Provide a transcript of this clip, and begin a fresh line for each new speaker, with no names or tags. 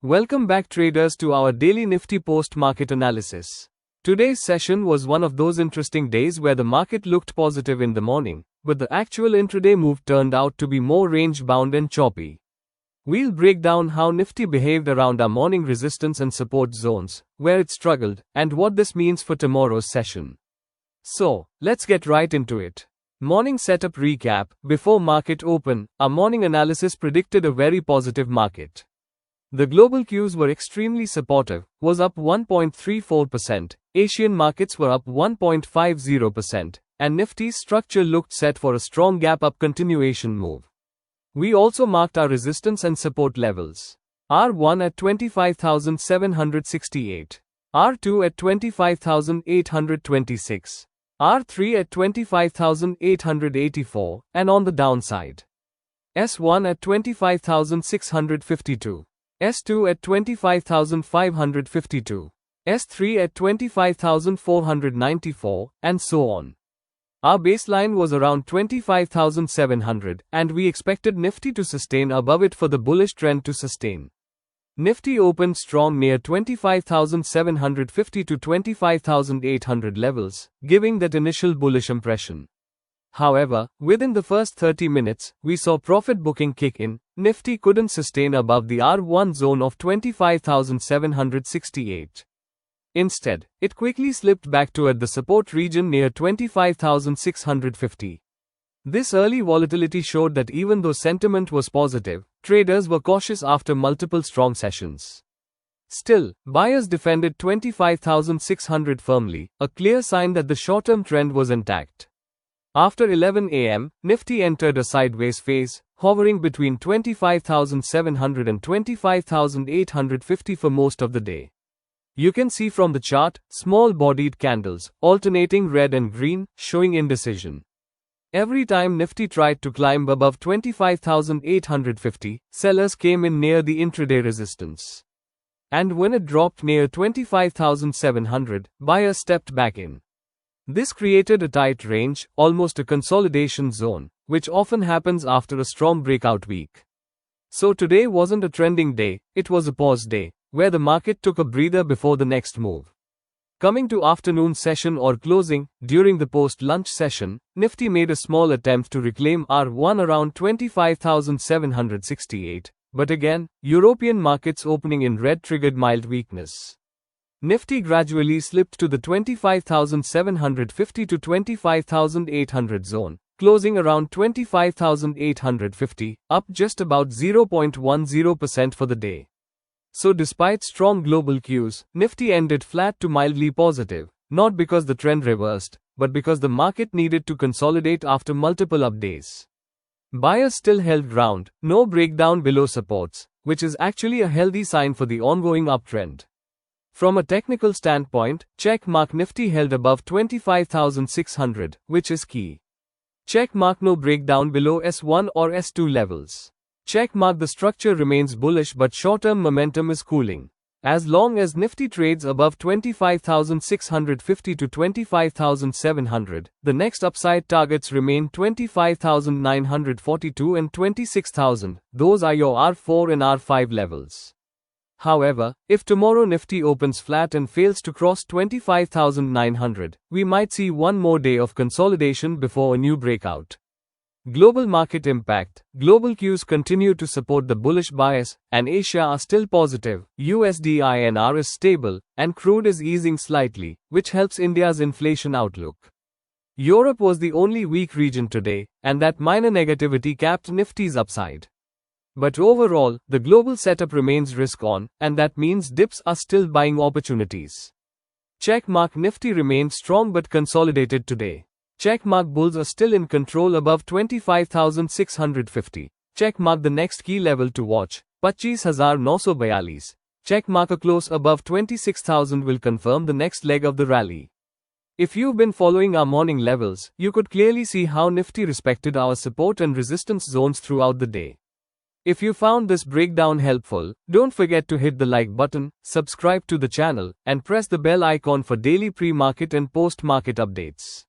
Welcome back traders to our daily Nifty post-market analysis. Today's session was one of those interesting days where the market looked positive in the morning, but the actual intraday move turned out to be more range-bound and choppy. We'll break down how Nifty behaved around our morning resistance and support zones, where it struggled, and what this means for tomorrow's session. So, let's get right into it. Morning setup recap. Before market open, our morning analysis predicted a very positive market. The global cues were extremely supportive, was up 1.34%, Asian markets were up 1.50%, and Nifty's structure looked set for a strong gap-up continuation move. We also marked our resistance and support levels. R1 at 25,768, R2 at 25,826, R3 at 25,884, and on the downside, S1 at 25,652. S2 at 25,552, S3 at 25,494, and so on. Our baseline was around 25,700, and we expected Nifty to sustain above it for the bullish trend to sustain. Nifty opened strong near 25,750 to 25,800 levels, giving that initial bullish impression. However, within the first 30 minutes, we saw profit booking kick in. Nifty couldn't sustain above the R1 zone of 25,768. Instead, it quickly slipped back toward the support region near 25,650. This early volatility showed that even though sentiment was positive, traders were cautious after multiple strong sessions. Still, buyers defended 25,600 firmly, a clear sign that the short-term trend was intact. After 11 a.m., Nifty entered a sideways phase, hovering between 25,700 and 25,850 for most of the day. You can see from the chart, small-bodied candles, alternating red and green, showing indecision. Every time Nifty tried to climb above 25,850, sellers came in near the intraday resistance. And when it dropped near 25,700, buyers stepped back in. This created a tight range, almost a consolidation zone, which often happens after a strong breakout week. So today wasn't a trending day, it was a pause day, where the market took a breather before the next move. Coming to afternoon session or closing, during the post-lunch session, Nifty made a small attempt to reclaim R1 around 25,768, but again, European markets opening in red triggered mild weakness. Nifty gradually slipped to the 25,750 to 25,800 zone, closing around 25,850, up just about 0.10% for the day. So despite strong global cues, Nifty ended flat to mildly positive, not because the trend reversed, but because the market needed to consolidate after multiple up days. Buyers still held ground, no breakdown below supports, which is actually a healthy sign for the ongoing uptrend. From a technical standpoint, checkmark Nifty held above 25,600, which is key. Checkmark no breakdown below S1 or S2 levels. Checkmark the structure remains bullish but short-term momentum is cooling. As long as Nifty trades above 25,650 to 25,700, the next upside targets remain 25,942 and 26,000, those are your R4 and R5 levels. However, if tomorrow Nifty opens flat and fails to cross 25,900, we might see one more day of consolidation before a new breakout. Global market impact. Global cues continue to support the bullish bias, and Asia are still positive. USD INR is stable, and crude is easing slightly, which helps India's inflation outlook. Europe was the only weak region today, and that minor negativity capped Nifty's upside. But overall, the global setup remains risk-on, and that means dips are still buying opportunities. Checkmark Nifty remained strong but consolidated today. Checkmark bulls are still in control above 25,650. Checkmark the next key level to watch, 25,942. Checkmark a close above 26,000 will confirm the next leg of the rally. If you've been following our morning levels, you could clearly see how Nifty respected our support and resistance zones throughout the day. If you found this breakdown helpful, don't forget to hit the like button, subscribe to the channel, and press the bell icon for daily pre-market and post-market updates.